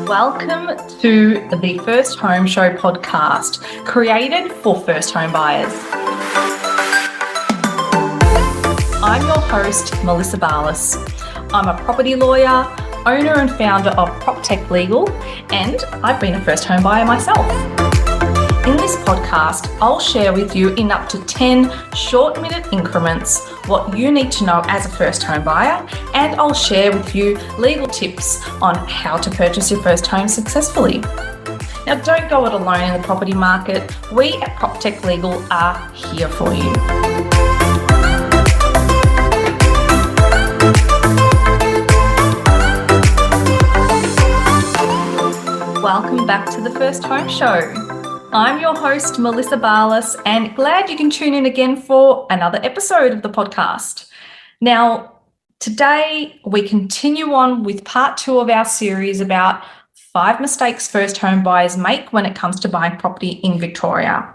Welcome to the First Home Show podcast, created for first home buyers. I'm your host, Melissa Barlas. I'm a property lawyer, owner and founder of PropTech Legal, and I've been a first home buyer myself. In this podcast, I'll share with you in up to 10 short-minute increments what you need to know as a first home buyer, and I'll share with you legal tips on how to purchase your first home successfully. Now, don't go it alone in the property market. We at PropTech Legal are here for you. Welcome back to the First Home Show. I'm your host, Melissa Barlas, and glad you can tune in again for another episode of the podcast. Now, today we continue on with part 2 of our series about 5 mistakes first home buyers make when it comes to buying property in Victoria.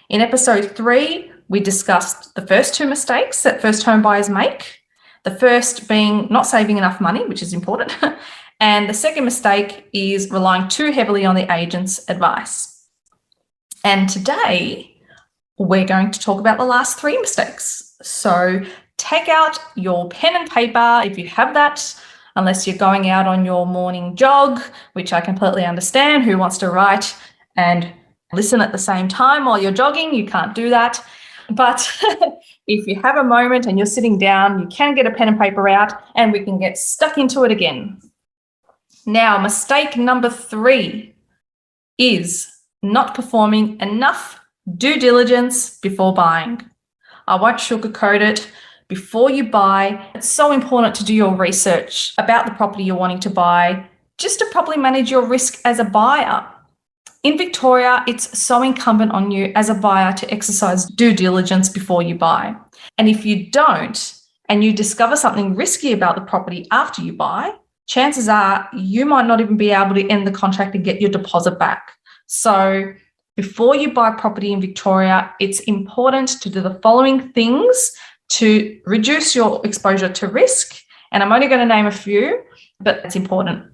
In episode 3, we discussed the first 2 mistakes that first home buyers make. The first being not saving enough money, which is important. And the second mistake is relying too heavily on the agent's advice. And today, we're going to talk about the last 3 mistakes. So take out your pen and paper if you have that, unless you're going out on your morning jog, which I completely understand. Who wants to write and listen at the same time while you're jogging? You can't do that. But if you have a moment and you're sitting down, you can get a pen and paper out and we can get stuck into it again. Now, mistake number 3 is not performing enough due diligence before buying. I won't sugarcoat it. Before you buy, it's so important to do your research about the property you're wanting to buy, just to properly manage your risk as a buyer. In Victoria, it's so incumbent on you as a buyer to exercise due diligence before you buy. And if you don't, and you discover something risky about the property after you buy, chances are you might not even be able to end the contract and get your deposit back. So before you buy property in Victoria, it's important to do the following things to reduce your exposure to risk. And I'm only going to name a few, but it's important.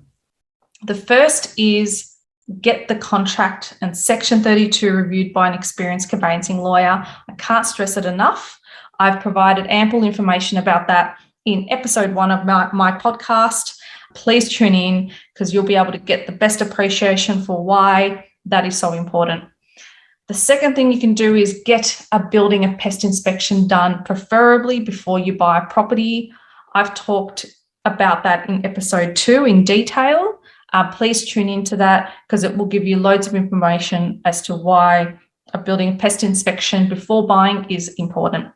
The first is get the contract and Section 32 reviewed by an experienced conveyancing lawyer. I can't stress it enough. I've provided ample information about that in episode 1 of my podcast. Please tune in because you'll be able to get the best appreciation for why that is so important. The second thing you can do is get a building and pest inspection done, preferably before you buy a property. I've talked about that in episode 2 in detail. Please tune into that because it will give you loads of information as to why a building and pest inspection before buying is important.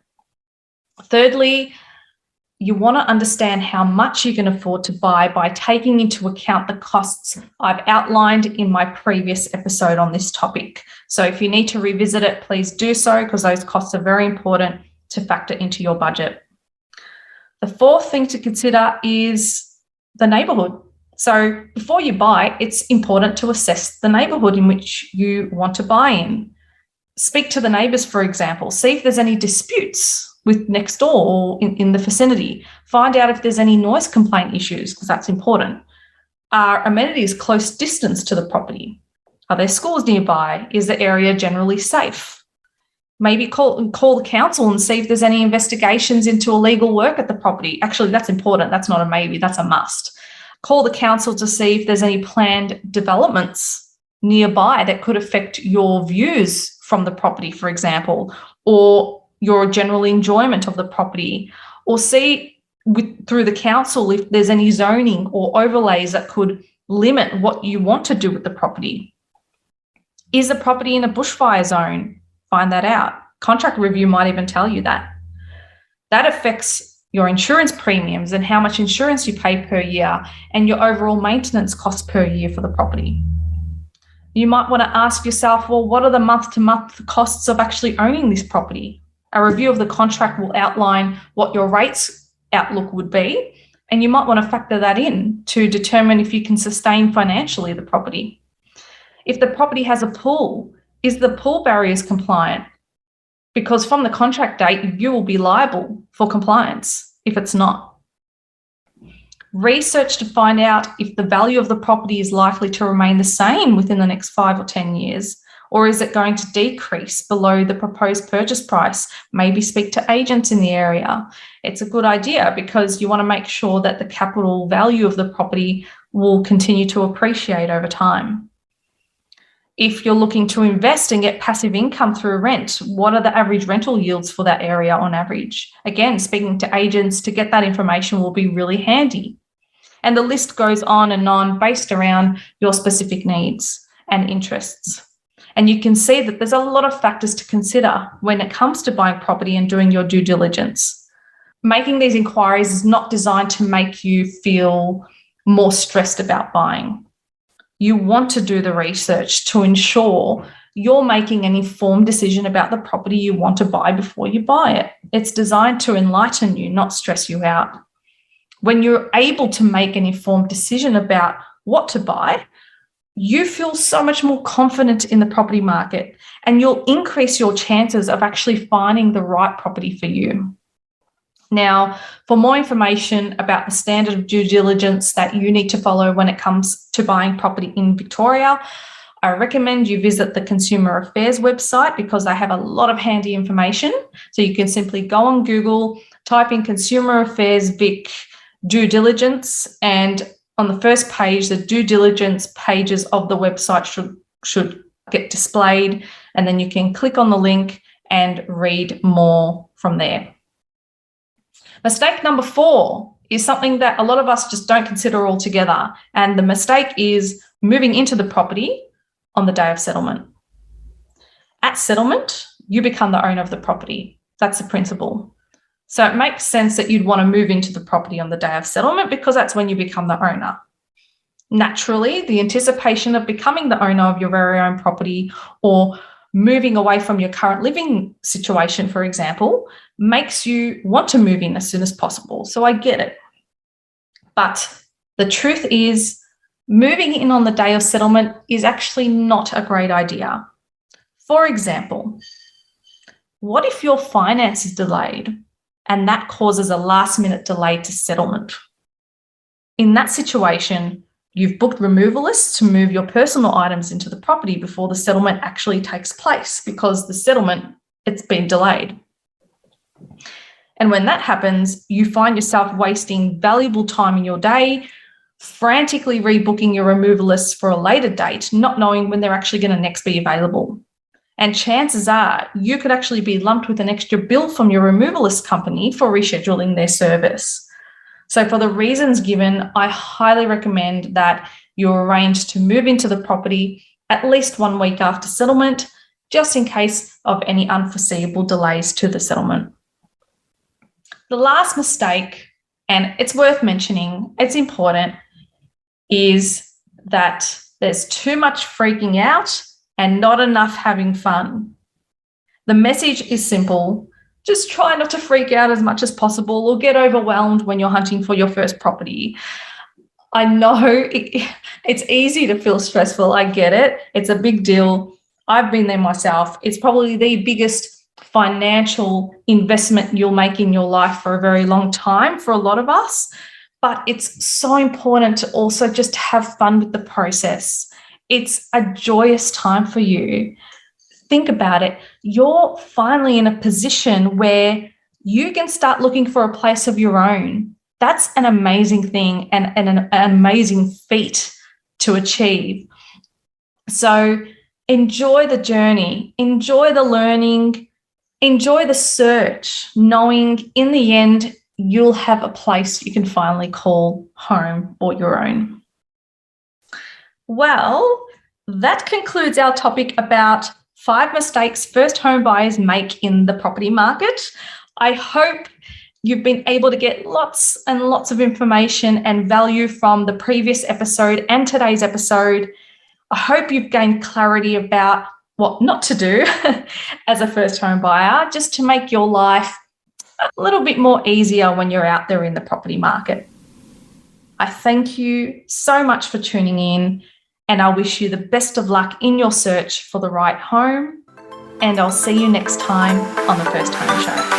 Thirdly, you want to understand how much you can afford to buy by taking into account the costs I've outlined in my previous episode on this topic. So if you need to revisit it, please do so because those costs are very important to factor into your budget. The fourth thing to consider is the neighbourhood. So before you buy, it's important to assess the neighbourhood in which you want to buy in. Speak to the neighbours, for example. See if there's any disputes with next door or in the vicinity. Find out if there's any noise complaint issues, because that's important. Are amenities close distance to the property? Are there schools nearby? Is the area generally safe? Maybe call the council and see if there's any investigations into illegal work at the property. Actually, that's important. That's not a maybe, that's a must. Call the council to see if there's any planned developments nearby that could affect your views from the property, for example, or your general enjoyment of the property, or see through the council if there's any zoning or overlays that could limit what you want to do with the property. Is the property in a bushfire zone? Find that out. Contract review might even tell you that. That affects your insurance premiums and how much insurance you pay per year and your overall maintenance costs per year for the property. You might want to ask yourself, well, what are the month-to-month costs of actually owning this property? A review of the contract will outline what your rates outlook would be, and you might want to factor that in to determine if you can sustain financially the property. If the property has a pool, is the pool barriers compliant? Because from the contract date, you will be liable for compliance if it's not. Research to find out if the value of the property is likely to remain the same within the next 5 or 10 years, or is it going to decrease below the proposed purchase price? Maybe speak to agents in the area. It's a good idea because you want to make sure that the capital value of the property will continue to appreciate over time. If you're looking to invest and get passive income through rent, what are the average rental yields for that area on average? Again, speaking to agents to get that information will be really handy. And the list goes on and on based around your specific needs and interests. And you can see that there's a lot of factors to consider when it comes to buying property and doing your due diligence. Making these inquiries is not designed to make you feel more stressed about buying. You want to do the research to ensure you're making an informed decision about the property you want to buy before you buy it. It's designed to enlighten you, not stress you out. When you're able to make an informed decision about what to buy, you feel so much more confident in the property market, and you'll increase your chances of actually finding the right property for you. Now, for more information about the standard of due diligence that you need to follow when it comes to buying property in Victoria, I recommend you visit the Consumer Affairs website because they have a lot of handy information. So you can simply go on Google, type in Consumer Affairs Vic due diligence, and on the first page, the due diligence pages of the website should get displayed, and then you can click on the link and read more from there. Mistake number 4 is something that a lot of us just don't consider altogether, and the mistake is moving into the property on the day of settlement. At settlement, you become the owner of the property. That's the principle. So it makes sense that you'd want to move into the property on the day of settlement because that's when you become the owner. Naturally, the anticipation of becoming the owner of your very own property or moving away from your current living situation, for example, makes you want to move in as soon as possible. So I get it. But the truth is, moving in on the day of settlement is actually not a great idea. For example, what if your finance is delayed and that causes a last-minute delay to settlement? In that situation, you've booked removalists to move your personal items into the property before the settlement actually takes place because the settlement, it's been delayed. And when that happens, you find yourself wasting valuable time in your day, frantically rebooking your removalists for a later date, not knowing when they're actually going to next be available. And chances are you could actually be lumped with an extra bill from your removalist company for rescheduling their service. So for the reasons given, I highly recommend that you arrange to move into the property at least 1 week after settlement, just in case of any unforeseeable delays to the settlement. The last mistake, and it's worth mentioning, it's important, is that there's too much freaking out and not enough having fun. The message is simple. Just try not to freak out as much as possible or get overwhelmed when you're hunting for your first property. I know it's easy to feel stressful. I get it. It's a big deal. I've been there myself. It's probably the biggest financial investment you'll make in your life for a very long time for a lot of us. But it's so important to also just have fun with the process. It's a joyous time for you. Think about it. You're finally in a position where you can start looking for a place of your own. That's an amazing thing and an amazing feat to achieve. So enjoy the journey, enjoy the learning, enjoy the search, knowing in the end you'll have a place you can finally call home or your own. Well, that concludes our topic about 5 mistakes first home buyers make in the property market. I hope you've been able to get lots and lots of information and value from the previous episode and today's episode. I hope you've gained clarity about what not to do as a first home buyer, just to make your life a little bit more easier when you're out there in the property market. I thank you so much for tuning in, and I wish you the best of luck in your search for the right home. And I'll see you next time on the First Home Show.